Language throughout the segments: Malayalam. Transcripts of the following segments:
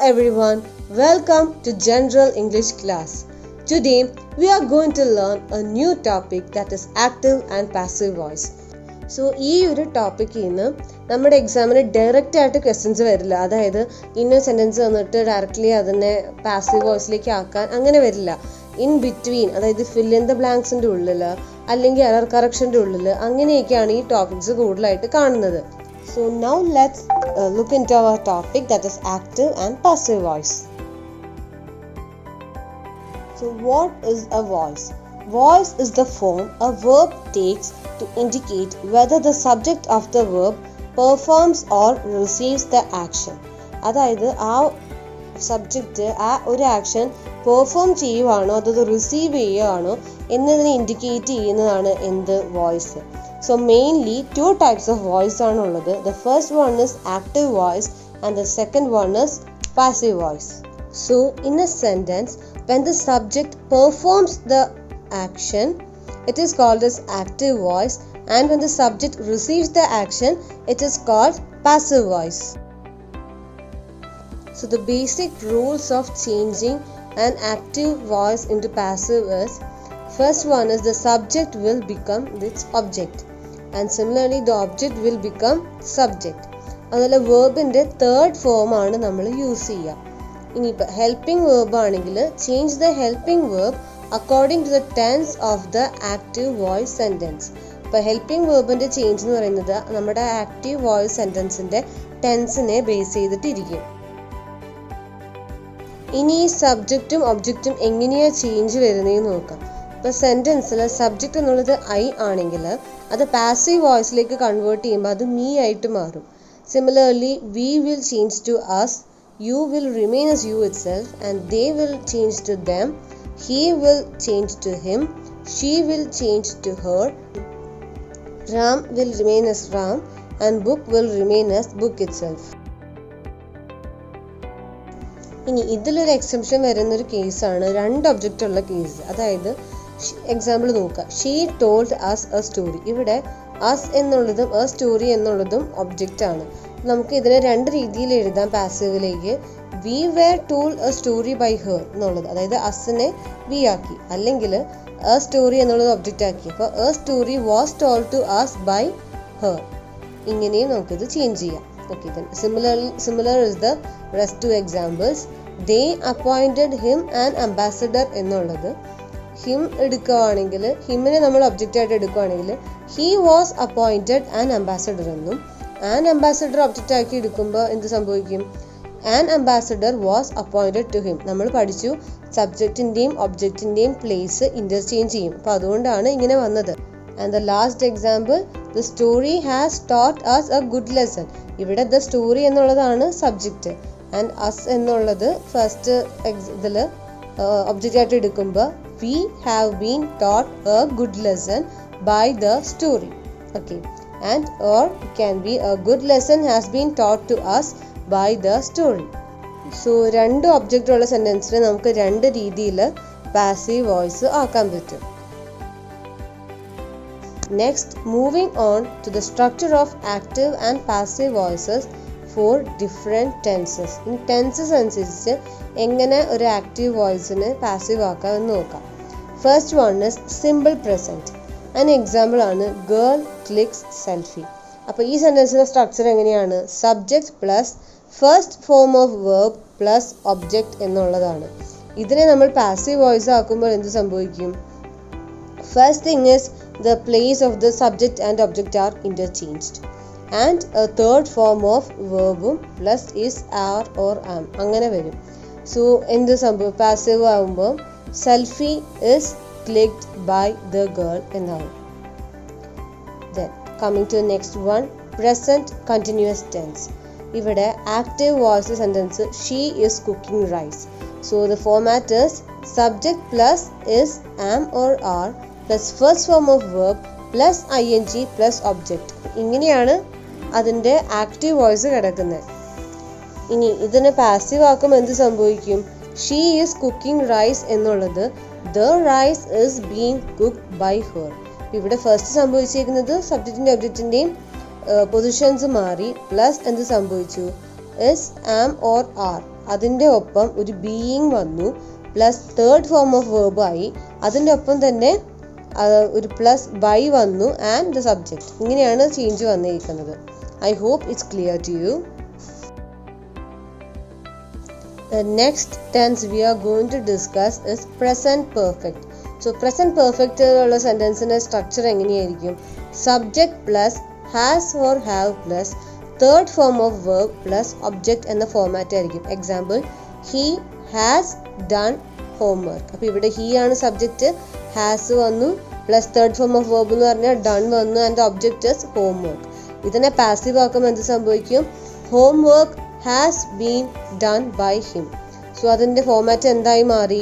everyone, welcome to General English class. Today we are going to learn a new topic that is active and passive voice. So ഈ ഒരു ടോപ്പിക്കിൽ നിന്ന് നമ്മുടെ എക്സാമിന് ഡയറക്റ്റ് ആയിട്ട് ക്വസ്റ്റ്യൻസ് വരില്ല. അതായത് ഇന്ന സെൻറ്റൻസ് വന്നിട്ട് ഡയറക്റ്റ്ലി അതിനെ പാസീവ് വോയിസിലേക്ക് ആക്കാൻ അങ്ങനെ വരില്ല. ഇൻ ബിറ്റ്വീൻ, അതായത് ഫിൽ ഇൻ ദ ബ്ലാങ്ക്സിൻ്റെ ഉള്ളിൽ അല്ലെങ്കിൽ എറർ കറക്ഷൻ്റെ ഉള്ളിൽ അങ്ങനെയൊക്കെയാണ് ഈ ടോപ്പിക്സ് കൂടുതലായിട്ട് കാണുന്നത്. So now let's look into our topic that is active and passive voice. So what is a voice? Voice is the form a verb takes to indicate whether the subject of the verb performs or receives the action. അതായത് ആ സബ്ജക്റ്റ് ആ ഒരു ആക്ഷൻ പെർഫോം ചെയ്യുവാണോ അതത് റിസീവ് ചെയ്യുകയാണോ എന്നതിനെ ഇൻഡിക്കേറ്റ് ചെയ്യുന്നതാണ് എന്ത് voice. So mainly two types of voice are uള്ളത്. The first one is active voice and the second one is passive voice. So in a sentence, when the subject performs the action, it is called as active voice, and when the subject receives the action, it is called passive voice. So the basic rules of changing an active voice into passive is, first one is the subject will become its object. And similarly the object will become subject. അതുപോലെ വേർബിൻ്റെ തേർഡ് ഫോം ആണ് നമ്മൾ യൂസ് ചെയ്യുക. ഇനിയിപ്പോൾ ഹെൽപ്പിംഗ് വേർബ് ആണെങ്കിൽ change the helping verb according to the tense of the active voice sentence. ഇപ്പോൾ ഹെൽപ്പിംഗ് വേർബിൻ്റെ ചേഞ്ച് എന്ന് പറയുന്നത് നമ്മുടെ ആക്റ്റീവ് വോയിസ് സെൻറ്റൻസിൻ്റെ ടെൻസിനെ ബേസ് ചെയ്തിട്ടിരിക്കും. ഇനി ഈ സബ്ജക്റ്റും ഒബ്ജക്റ്റും എങ്ങനെയാണ് ചേഞ്ച് വരുന്നതെന്ന് നോക്കാം. ഇപ്പോൾ സെൻറ്റൻസിൽ സബ്ജക്റ്റ് എന്നുള്ളത് ഐ ആണെങ്കിൽ അത് പാസീവ് വോയിസിലേക്ക് കൺവേർട്ട് ചെയ്യുമ്പോൾ അത് മീ ആയിട്ട് മാറും. Similarly we will change to us, you will remain as you itself and they will change to them, he will change to him, she will change to her, Ram will remain as Ram and book will remain as book itself. ഇനി ഇതിലൊരു എക്സെപ്ഷൻ വരുന്നൊരു കേസാണ് രണ്ട് ഒബ്ജക്റ്റ് ഉള്ള കേസ്. അതായത് എക്സാമ്പിൾ നോക്കുക, she told us a story. ഇവിടെ അസ് എന്നുള്ളതും എ സ്റ്റോറി എന്നുള്ളതും ഒബ്ജക്റ്റ് ആണ്. നമുക്ക് ഇതിനെ രണ്ട് രീതിയിൽ എഴുതാം പാസീവിലേക്ക്. We were told a story by her എന്നുള്ളത്, അതായത് അസിനെ വി ആക്കി, അല്ലെങ്കിൽ എ സ്റ്റോറി എന്നുള്ളത് ഒബ്ജക്റ്റ് ആക്കി. അപ്പോൾ a story was told to us by her. ഇങ്ങനെയും നമുക്കിത് ചേഞ്ച് ചെയ്യാം. Okay, similar is the rest two examples. They appointed him and ambassador എന്നുള്ളത് ഹിം എടുക്കുകയാണെങ്കിൽ, ഹിമ്മിനെ നമ്മൾ ഒബ്ജക്റ്റ് ആയിട്ട് എടുക്കുകയാണെങ്കിൽ he was appointed and ambassador എന്നും, ആൻഡ് അംബാസഡർ ഒബ്ജക്റ്റ് ആക്കി എടുക്കുമ്പോൾ എന്ത് സംഭവിക്കും? And ambassador was appointed to him. നമ്മൾ പഠിച്ചു സബ്ജക്റ്റിൻ്റെയും ഒബ്ജക്റ്റിൻ്റെയും പ്ലേസ് ഇൻ്റർചേഞ്ച് ചെയ്യും. അപ്പോൾ അതുകൊണ്ടാണ് ഇങ്ങനെ വന്നത്. And the last example, the story has taught us a good lesson. ഇവിടെ ദ സ്റ്റോറി എന്നുള്ളതാണ് സബ്ജക്റ്റ് ആൻഡ് അസ് എന്നുള്ളത് ഫസ്റ്റ് ഇതിൽ ഒബ്ജക്റ്റ് ആയിട്ട് എടുക്കുമ്പോൾ we have been taught a good lesson by the story. Okay, and or it can be a good lesson has been taught to us by the story. So രണ്ട് ഒബ്ജക്റ്റ് ഉള്ള സെൻറ്റൻസിനെ നമുക്ക് രണ്ട് രീതിയിൽ പാസീവ് വോയിസ് ആക്കാൻ പറ്റും. Next, moving on to the structure of active and passive voices for different tenses. ഈ ടെൻസസ് അനുസരിച്ച് എങ്ങനെ ഒരു ആക്റ്റീവ് വോയിസിനെ പാസീവ് ആക്കാം എന്ന് നോക്കാം. First one is simple present. അതിന് എക്സാമ്പിൾ ആണ് ഗേൾ ക്ലിക്സ് സെൽഫി. അപ്പോൾ ഈ സെൻറ്റൻസിൻ്റെ സ്ട്രക്ചർ എങ്ങനെയാണ്? Subject plus first form of verb plus object എന്നുള്ളതാണ്. ഇതിനെ നമ്മൾ പാസീവ് വോയിസ് ആക്കുമ്പോൾ എന്ത് സംഭവിക്കും? First thing is the place of the subject and object are interchanged, and a third form of വേർബും plus is are or am അങ്ങനെ വരും. സോ എന്ത് സംഭവം? പാസീവ് ആകുമ്പോൾ selfie is clicked by the girl എന്നാണ്. Then coming to the next one, present continuous tense. ഇവിടെ active voice sentence she is cooking rice. So the format is subject plus is am or are plus first form of verb plus ing plus object. ഇങ്ങനെയാണ് അതിൻ്റെ ആക്റ്റീവ് വോയിസ് കിടക്കുന്നത്. ഇനി ഇതിനെ പാസീവ് ആക്കുമ്പോൾ എന്ത് സംഭവിക്കും? ഷീ ഈസ് കുക്കിംഗ് റൈസ് എന്നുള്ളത് the rice is being cooked by her. ഇവിടെ ഫസ്റ്റ് സംഭവിച്ചിരിക്കുന്നത് സബ്ജക്റ്റിൻ്റെ ഒബ്ജക്റ്റിൻ്റെയും പൊസിഷൻസ് മാറി, പ്ലസ് എന്ത് സംഭവിച്ചു? is, am or are അതിൻ്റെ ഒപ്പം ഒരു ബീയിങ് വന്നു plus third form of verb ആയി. അതിൻ്റെ ഒപ്പം തന്നെ ഒരു പ്ലസ് ബൈ വന്നു ആൻഡ് ദ സബ്ജക്റ്റ്. ഇങ്ങനെയാണ് ചേഞ്ച് വന്നിരിക്കുന്നത്. I hope it's clear to you. The next tense we are going to discuss is present perfect. So present perfect ഉള്ള സെന്റൻസിന്റെ സ്ട്രക്ചർ എങ്ങനെയായിരിക്കും? Subject plus has or have plus third form of verb plus object എന്ന ഫോമാറ്റ് ആയിരിക്കും. Example, he has done homework. അപ്പോൾ ഇവിടെ ഹി ആണ് സബ്ജക്റ്റ്, ഹാസ് വന്നു plus third form of verb എന്ന് പറഞ്ഞാൽ ഡൺ വന്നു ആൻഡ് ഒബ്ജക്റ്റ് ഇസ് ഹോംവർക്ക്. ഇതിനെ പാസീവ് ആക്കുമ്പോൾ എന്ത് സംഭവിക്കും? Homework has been done by him. So അതിൻ്റെ ഫോമാറ്റ് എന്തായി മാറി?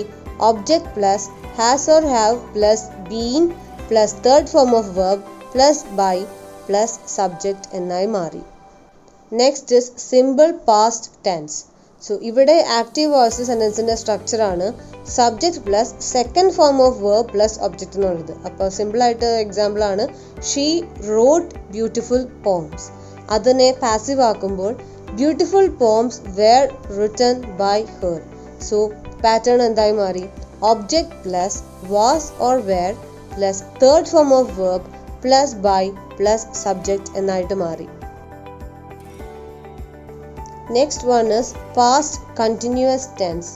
Object plus has or have plus been plus third form of verb plus by plus subject എന്നായി മാറി. Next is simple past tense. So ഇവിടെ ആക്റ്റീവ് വോയിസ് സെൻറ്റൻസിൻ്റെ സ്ട്രക്ചറാണ് subject plus second form of verb plus object എന്നുള്ളത്. അപ്പോൾ സിമ്പിളായിട്ട് എക്സാമ്പിളാണ് ഷീ റോട്ട് ബ്യൂട്ടിഫുൾ പോംസ്. അതിനെ പാസീവ് ആക്കുമ്പോൾ beautiful poems were written by her. So pattern എന്തായി മാറി? Object plus was or were plus third form of verb plus by plus subject എന്നായിട്ട് മാറി. Next one is past continuous tense.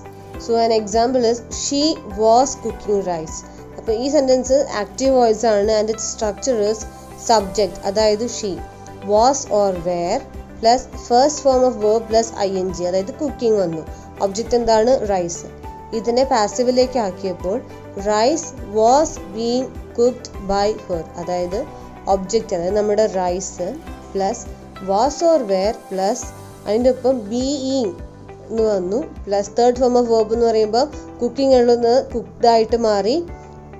So an example is she was cooking rice. അപ്പോൾ ഈ സെൻറ്റൻസ് ആക്റ്റീവ് വോയിസ് ആണ് and its structure is subject, അതായത് she, was or were plus first form of verb plus ing, അതായത് കുക്കിംഗ് വന്നു. ഒബ്ജക്റ്റ് എന്താണ്? റൈസ്. ഇതിനെ പാസീവിലേക്ക് ആക്കിയപ്പോൾ rice was being cooked by her, അതായത് ഒബ്ജക്റ്റ് അതായത് നമ്മുടെ rice plus was or were plus അതിൻ്റെ ഒപ്പം ബീയിങ് എന്ന് വന്നു plus third form of verb എന്ന് പറയുമ്പോൾ കുക്കിംഗ് ഉള്ളത് കുക്ക്ഡ് ആയിട്ട് മാറി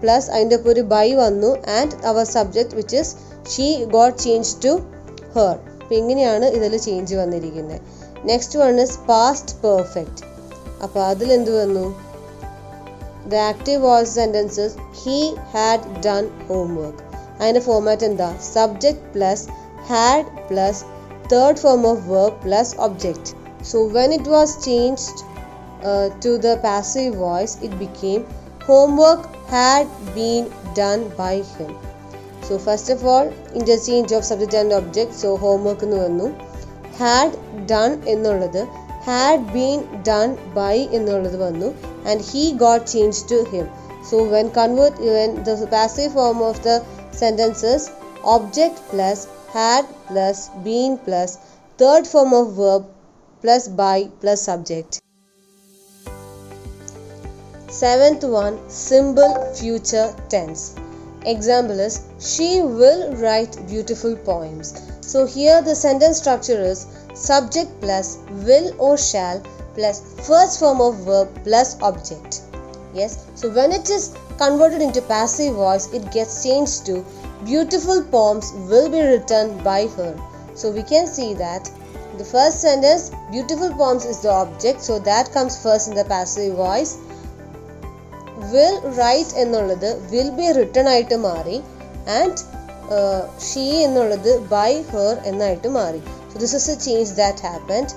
പ്ലസ് അതിൻ്റെ ഒപ്പം ഒരു ബൈ വന്നു ആൻഡ് അവർ subject which is she got change to her. അപ്പോൾ ഇങ്ങനെയാണ് ഇതിൽ ചേഞ്ച് വന്നിരിക്കുന്നത്. Next one is past perfect. അപ്പോൾ അതിലെന്ത് വന്നു? The active voice sentences he had done homework. അതിൻ്റെ ഫോമാറ്റ് എന്താ? Subject plus had plus third form of verb plus object. So when it was changed to the passive voice, it became homework had been done by him. So first of all, interchange of subject and object. So homework nu vannu, had done ennullathu had been done by ennullathu vannu and he got changed to him. So when the passive form of the sentences object plus had plus been plus third form of verb plus by plus subject. Seventh one, simple future tense. Example is she will write beautiful poems. So here the sentence structure is subject plus will or shall plus first form of verb plus object. Yes, so when it is converted into passive voice, it gets changed to beautiful poems will be written by her. So we can see that the first sentence beautiful poems is the object, so that comes first in the passive voice. Will write ennullathu will be written ആയിട്ട് മാറി and she ennullathu by her എന്നായിട്ട് മാറി. So this is a change that happened.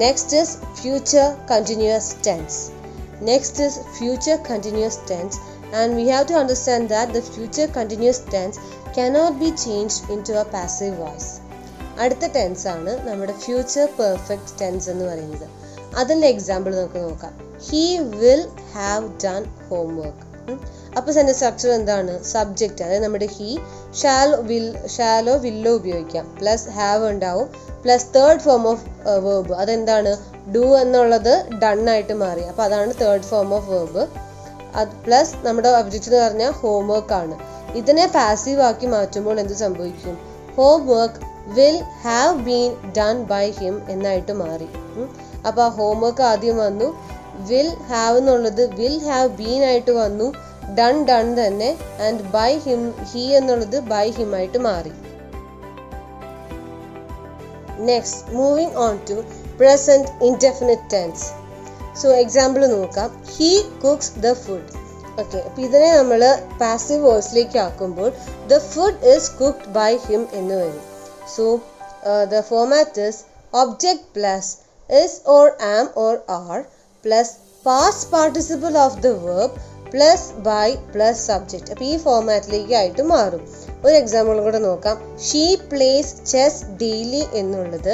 Next is future continuous tense. And we have to understand that the future continuous tense cannot be changed into a passive voice. അടുത്ത ടെൻസ് ആണ് നമ്മുടെ ഫ്യൂച്ചർ പെർഫെക്റ്റ് ടെൻസ് എന്ന് പറയുന്നത്. അതിൻ്റെ എക്സാമ്പിൾ നമുക്ക് നോക്കാം. He will have done homework. അപ്പോൾ സെൻറ്റൻസ് സ്ട്രക്ചർ എന്താണ്? സബ്ജക്റ്റ് അതായത് നമ്മുടെ ഹി, ഷാലോ വില്ലോ ഉപയോഗിക്കാം, പ്ലസ് ഹാവ് ഉണ്ടാവും plus third form of verb. അതെന്താണ്? ഡു എന്നുള്ളത് ഡൺ ആയിട്ട് മാറി, അപ്പോൾ അതാണ് തേർഡ് ഫോം ഓഫ് വേർബ്. അത് പ്ലസ് നമ്മുടെ ഒബ്ജക്റ്റ് എന്ന് പറഞ്ഞാൽ ഹോംവർക്ക് ആണ്. ഇതിനെ പാസീവ് ആക്കി മാറ്റുമ്പോൾ എന്ത് സംഭവിക്കും? Homework will have been done by him എന്നായിട്ട് മാറി. അപ്പോൾ ആ ഹോംവർക്ക് ആദ്യം വന്നു, വിൽ ഹാവ് എന്നുള്ളത് വിൽ ഹാവ് ബീൻ ആയിട്ട് വന്നു, ഡൺ തന്നെ ആൻഡ് ബൈ ഹിം ഹി എന്നുള്ളത് ബൈ ഹിം ആയിട്ട് മാറി. Next moving on to present indefinite tense. So example നോക്കാം. He cooks the food. Okay, അപ്പോൾ ഇതിനെ നമ്മൾ പാസീവ് വോയിസിലേക്ക് ആക്കുമ്പോൾ the food is cooked by him എന്ന് വരും. So the format is object plus is or am or are plus past participle of the verb plus by plus subject. അപ്പോൾ ഈ ഫോമാറ്റിലേക്ക് ആയിട്ട് മാറും. ഒരു എക്സാമ്പിൾ കൂടെ നോക്കാം. ഷീ പ്ലേസ് ചെസ് ഡെയിലി എന്നുള്ളത്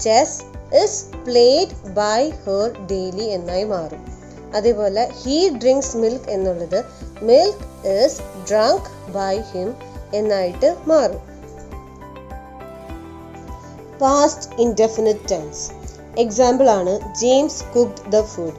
chess is played by her daily എന്നായി മാറും. അതേപോലെ ഹീ ഡ്രിങ്ക്സ് മിൽക്ക് എന്നുള്ളത് milk is drunk by him എന്നായിട്ട് മാറും. പാസ്റ്റ് ഇൻഡെഫിനിറ്റ് ടെൻസ് എക്സാമ്പിൾ ആണ് James cooked the food.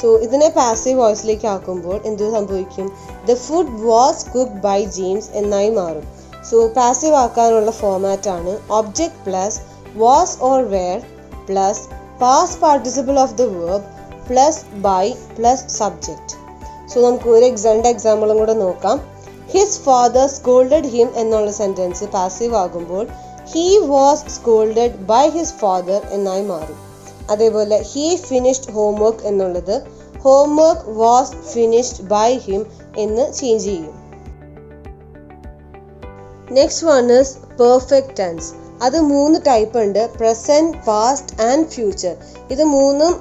So ഇതിനെ പാസീവ് വോയിസിലേക്ക് ആക്കുമ്പോൾ എന്ത് സംഭവിക്കും? The food was cooked by James എന്നായി മാറും. സോ പാസീവ് ആക്കാനുള്ള ഫോമാറ്റ് ആണ് object plus was or were plus past participle of the verb plus by plus subject. So നമുക്ക് ഒരു എക്സാമ്പിളും കൂടെ നോക്കാം. ഹിസ് ഫാദർ സ്കോൾഡഡ് ഹിം എന്നുള്ള സെന്റൻസ് പാസീവ് ആകുമ്പോൾ he was scolded by his father എന്നായി മാറും. അതേപോലെ ഹി ഫിനിഷ്ഡ് ഹോംവർക്ക് എന്നുള്ളത് homework was finished by him എന്ന് ചേഞ്ച് ചെയ്യും. Next one is perfect tense. അത് 3 ടൈപ്പ് ഉണ്ട്: പ്രസന്റ്, പാസ്റ്റ് ആൻഡ് ഫ്യൂച്ചർ. ഇത് മൂന്നും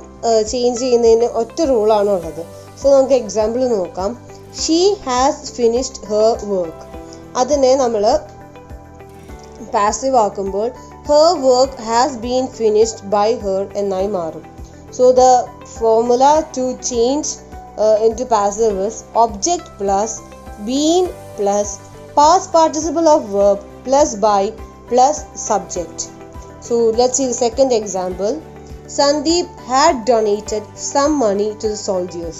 ചേഞ്ച് ചെയ്യുന്നതിന് ഒറ്റ റൂളാണ് ഉള്ളത്. സോ നമുക്ക് എക്സാമ്പിൾ നോക്കാം. She has finished her work. അതിനെ നമ്മൾ പാസീവ് ആക്കുമ്പോൾ her work has been finished by her എന്നായി മാറും. So the formula to change into passive is object plus been plus past participle of verb plus by plus subject. So let's see the second example. Sandeep had donated some money to the soldiers.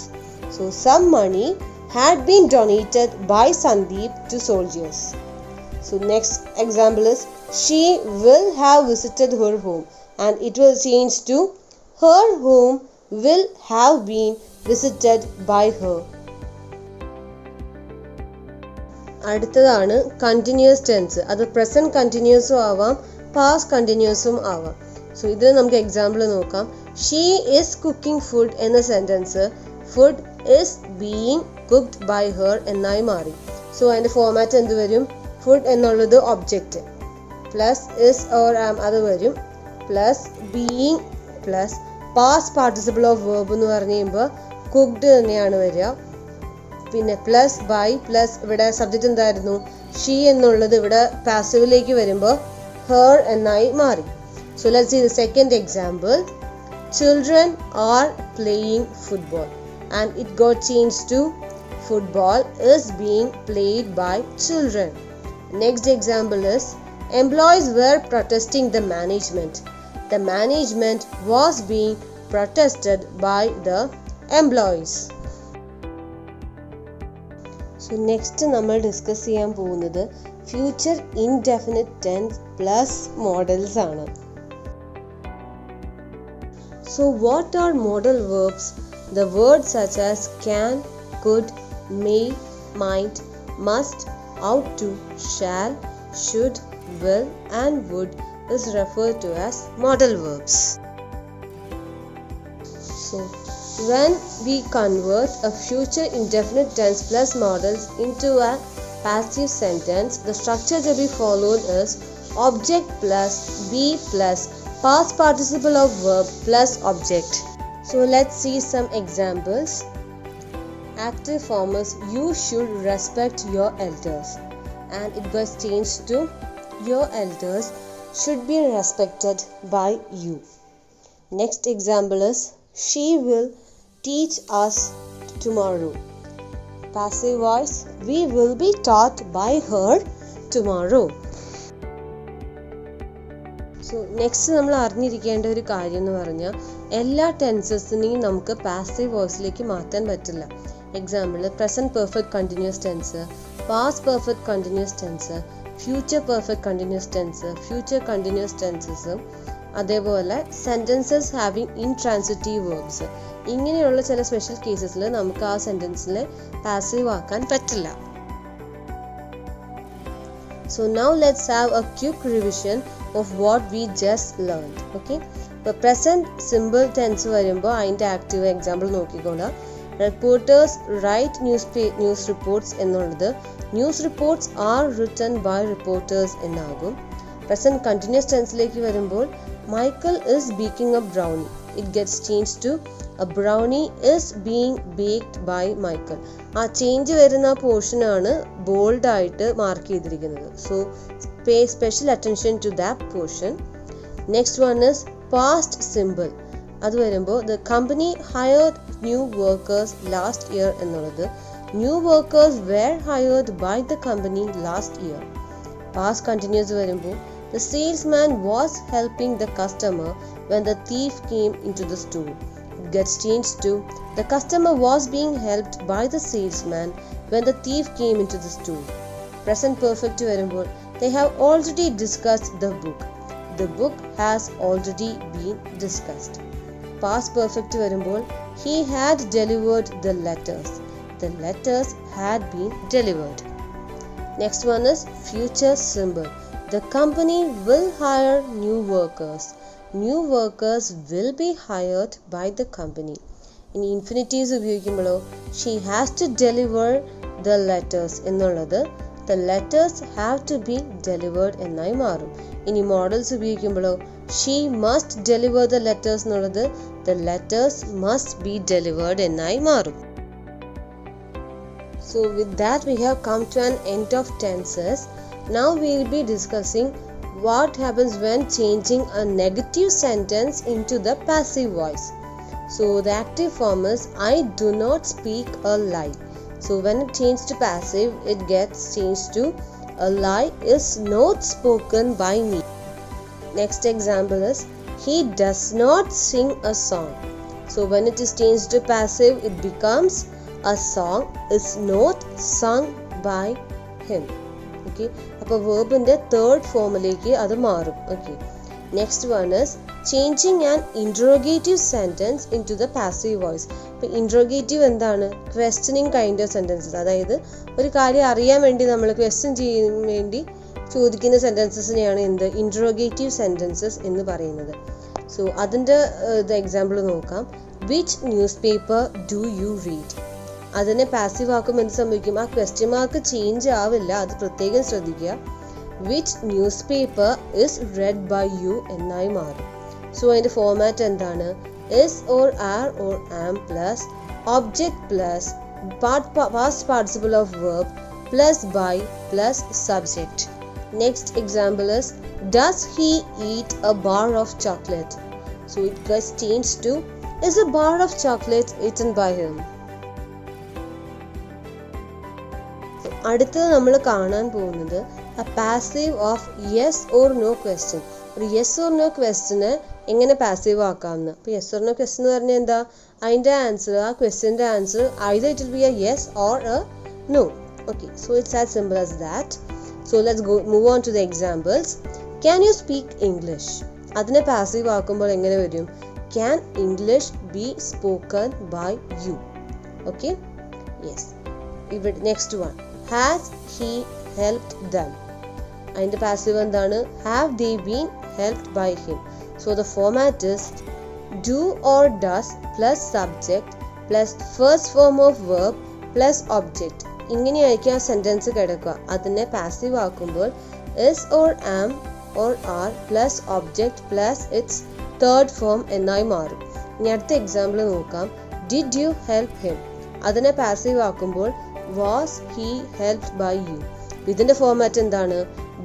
So some money had been donated by Sandeep to soldiers. So next example is she will have visited her home, and it will change to her home will have been visited by her. അടുത്തതാണ് കണ്ടിന്യൂസ് ടെൻസ്. അത് പ്രസന്റ് കണ്ടിന്യൂസും ആവാം പാസ്റ്റ് കണ്ടിന്യൂസും ആവാം. സോ ഇതിന് നമുക്ക് എക്സാമ്പിൾ നോക്കാം. ഷീ ഈസ് കുക്കിംഗ് ഫുഡ് എന്ന sentence food is being cooked by her എന്നായി മാറി. സോ അതിൻ്റെ ഫോമാറ്റ് എന്ത് വരും? ഫുഡ് എന്നുള്ളത് object plus is or am അത് വരും plus being plus past participle of verb എന്ന് പറഞ്ഞു കഴിയുമ്പോൾ കുക്ക്ഡ് തന്നെയാണ് വരിക. പിന്നെ പ്ലസ് ബൈ പ്ലസ് ഇവിടെ സബ്ജക്റ്റ് എന്തായിരുന്നു? ഷീ എന്നുള്ളത് ഇവിടെ പാസീവിലേക്ക് വരുമ്പോൾ ഹെർ എന്നായി മാറി. So let's see the second example. Children are playing football and it got change to football is being played by children. Next example is employees were protesting the management. The management was being protested by the employees. So next നമ്മൾ ഡിസ്കസ് ചെയ്യാൻ പോകുന്നത് future indefinite tense plus models ആണ്. So what are modal verbs? The words such as can, could, may, might, must, ought to, shall, should, will and would is referred to as modal verbs. So when we convert a future indefinite tense plus modals into a passive sentence, the structure to be followed is object plus be plus past participle of verb plus object. So let's see some examples. Active form is you should respect your elders, and it was changed to your elders should be respected by you. Next example is she will teach us tomorrow. Passive voice we will be taught by her tomorrow. So next നമ്മൾ അറിഞ്ഞിരിക്കേണ്ട ഒരു കാര്യം എന്ന് പറഞ്ഞാൽ എല്ലാ ടെൻസസിനെയും നമുക്ക് പാസീവ് വോയിസിലേക്ക് മാറ്റാൻ പറ്റില്ല. Example present perfect continuous tense, past perfect continuous tense, future perfect continuous tense, future continuous ടെൻസസും അതേപോലെ സെൻറ്റൻസസ് ഹാവിങ് ഇൻട്രാൻസിറ്റീവ് വേർബ്സ്. ഇങ്ങനെയുള്ള ചില സ്പെഷ്യൽ കേസസിൽ നമുക്ക് ആ സെൻറ്റൻസിനെ പാസീവ് ആക്കാൻ പറ്റില്ല. So now let's have a quick revision of what we just learned. Okay, the present simple tense വരുമ്പോൾ അതിൻ്റെ ആക്റ്റീവ് എക്സാമ്പിൾ നോക്കിക്കോളാം. റിപ്പോർട്ടേഴ്സ് റൈറ്റ് ന്യൂസ് റിപ്പോർട്ട്സ് എന്നുള്ളത് news reports are written by reporters എന്നാകും. പ്രസന്റ് കണ്ടിന്യൂസ് ടെൻസിലേക്ക് വരുമ്പോൾ Michael is baking a brownie. It gets changed to a brownie is being baked by Michael. ആ ചേഞ്ച് വരുന്ന പോർഷൻ ആണ് ബോൾഡ് ആയിട്ട് മാർക്ക് ചെയ്തിരിക്കുന്നത്. So pay special attention to that portion. Next one is past simple. അത് വരുമ്പോൾ the company hired new workers last year എന്നുള്ളത് new workers were hired by the company last year. Past continuous വരുമ്പോൾ the salesman was helping the customer when the thief came into the store. It gets changed to the customer was being helped by the salesman when the thief came into the store. Present perfect വരുമ്പോൾ they have already discussed the book. The book has already been discussed. Past perfect വരുമ്പോൾ he had delivered the letters. The letters had been delivered. Next one is future simple. The company will hire new workers. New workers will be hired by the company. In infinitives ഉപയോഗിക്കുമ്പോഴോ she has to deliver the letters എന്നുള്ളത് the letters have to be delivered എന്നായി മാറും. ഇനി models ഉപയോഗിക്കുമ്പോഴോ she must deliver the letters എന്നുള്ളത് the letters must be delivered എന്നായി മാറും. So with that we have come to an end of tenses. Now we will be discussing what happens when changing a negative sentence into the passive voice. So the active form is I do not speak a lie. So when it changes to passive, it gets changed to a lie is not spoken by me. Next example is he does not sing a song. So when it is changed to passive, it becomes a song is not sung by him. Okay, അപ്പോൾ വേർബിൻ്റെ തേർഡ് ഫോമിലേക്ക് അത് മാറും. Okay, next one is changing an interrogative sentence into the passive voice. ഇപ്പോൾ ഇൻട്രോഗേറ്റീവ് എന്താണ്? Questioning kind of sentences. അതായത് ഒരു കാര്യം അറിയാൻ വേണ്ടി നമ്മൾ ക്വസ്റ്റ്യൻ ചെയ്യാൻ വേണ്ടി ചോദിക്കുന്ന സെൻറ്റൻസസിനെയാണ് എന്ത് ഇൻട്രോഗേറ്റീവ് സെൻറ്റൻസസ് എന്ന് പറയുന്നത്. സോ അതിൻ്റെ എക്സാമ്പിൾ നോക്കാം. Which news paper do you read? അതിനെ പാസീവ് ആക്കുമ്പോൾ എന്ത് സംഭവിക്കും? ആ ക്വസ്റ്റ്യൻ മാർക്ക് ചേഞ്ച് ആവില്ല, അത് പ്രത്യേകം ശ്രദ്ധിക്കുക. Which newspaper is read by you എന്നായി മാറും. സോ അതിൻ്റെ ഫോമാറ്റ് എന്താണ്? Is or are or am plus object plus past participle of verb plus by plus subject. Next example is does he eat a bar of chocolate? So it gets change to is a bar of chocolate eaten by him. അടുത്തത് നമ്മൾ കാണാൻ പോകുന്നത് a passive of yes or no question. ഒരു യെസ് ഓർ നോ ക്വസ്റ്റ്യന് എങ്ങനെ പാസീവ് ആക്കാമെന്ന്. അപ്പോൾ യെസ് ഓർ നോ ക്വസ്റ്റ്യൻ എന്ന് പറഞ്ഞാൽ എന്താ? അതിൻ്റെ ആൻസർ, ആ ക്വസ്റ്റ്യൻ്റെ answer either it will be a yes or a no. Okay, so it's as simple as that. So let's move on to the examples. Can you speak English? അതിനെ പാസീവ് ആക്കുമ്പോൾ എങ്ങനെ വരും? Can English be spoken by you? Okay, yes. ഇവിടെ next one has he helped them? അതിൻ്റെ പാസീവ് എന്താണ്? have they been helped by him? So the format is do or does plus subject plus first form of verb plus object. ഇങ്ങനെയായിരിക്കും ആ സെൻറ്റൻസ് കിടക്കുക. അതിനെ പാസീവ് ആക്കുമ്പോൾ is or am or are plus object plus its third form എന്നായി മാറും. ഇനി അടുത്ത എക്സാമ്പിൾ നോക്കാം. did you help him? അതിനെ പാസീവ് ആക്കുമ്പോൾ was he helped by you? ഇതിൻ്റെ ഫോമാറ്റ് എന്താണ്?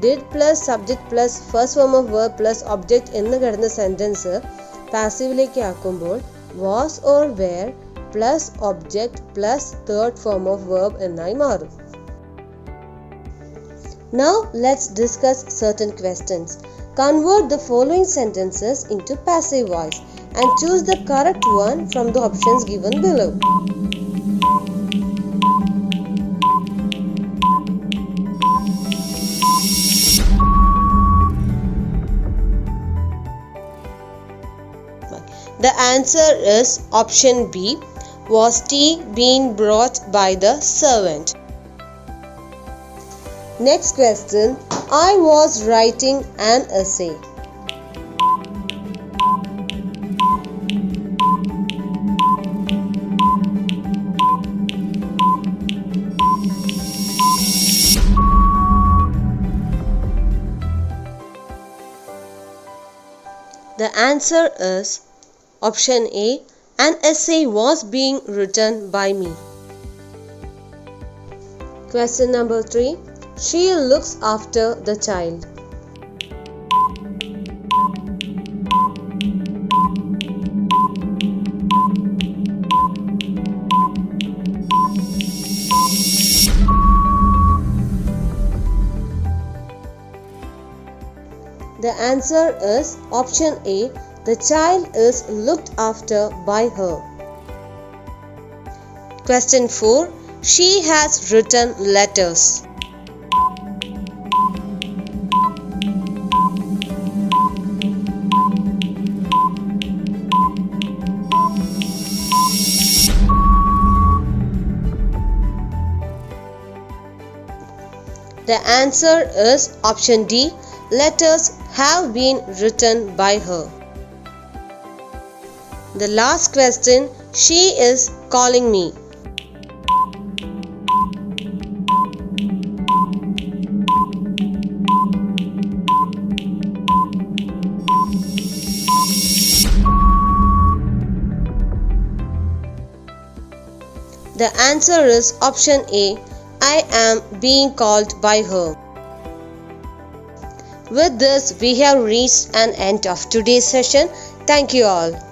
did plus subject plus first form of verb plus object എന്ന് കിടന്ന സെൻറ്റൻസ് പാസീവിലേക്ക് ആക്കുമ്പോൾ was or were plus object plus third form of verb എന്നായി മാറും. Now let's discuss certain questions. Convert the following sentences into passive voice and choose the correct one from the options given below. The answer is option B. Was tea being brought by the servant? Next question. I was writing an essay. The answer is option A. An essay was being written by me. Question number 3. She looks after the child. The answer is option A. The child is looked after by her. Question 4. She has written letters. The answer is option D. Letters have been written by her. The last question. She is calling me. The answer is option A. I am being called by her. With this, we have reached an end of today's session. Thank you all.